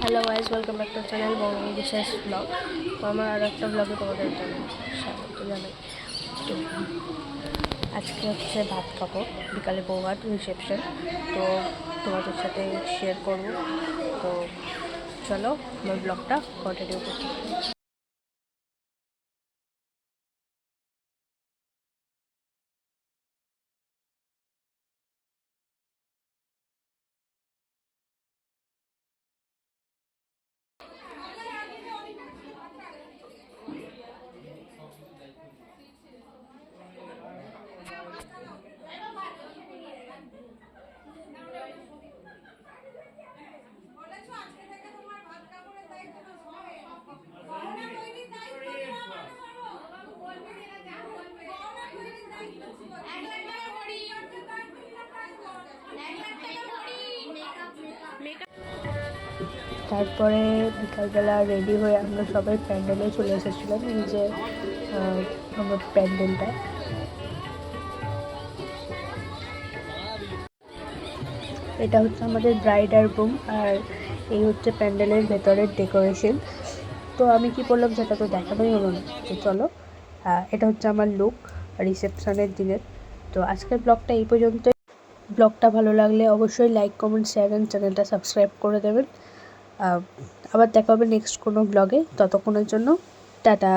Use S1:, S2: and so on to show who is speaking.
S1: Hello guys, welcome back to channel Bangabandhu বিশ্বাস blog. তো আমার আর একটা ব্লগে তোমাদের স্বাগত জানাই। তো আজকে হচ্ছে ভাত খাবো, বিকালে বৌভাত রিসেপশন। তো তোমাদের সাথে শেয়ার করবো। তো চলো আমার ব্লগটা কন্টিনিউ করছি। তারপরে বিকালবেলা রেডি হয়ে আমরা সবাই প্যান্ডেলে চলে এসেছিলাম। এই যে আমার প্যান্ডেলটা, এটা হচ্ছে আমাদের ব্রাইডার রুম, আর এই হচ্ছে প্যান্ডেলের ভেতরের ডেকোরেশন। তো আমি কি বললাম সেটা তো দেখানোই হলো না। তো চলো, এটা হচ্ছে আমার লুক রিসেপশনের দিনের। তো আজকের ব্লগটা এই পর্যন্ত। ব্লগটা ভালো লাগলে অবশ্যই লাইক, কমেন্ট, শেয়ার অ্যান্ড চ্যানেলটা সাবস্ক্রাইব করে দেবেন। আবার দেখা হবে নেক্সট কোনো ব্লগে। ততক্ষণের জন্য টাটা।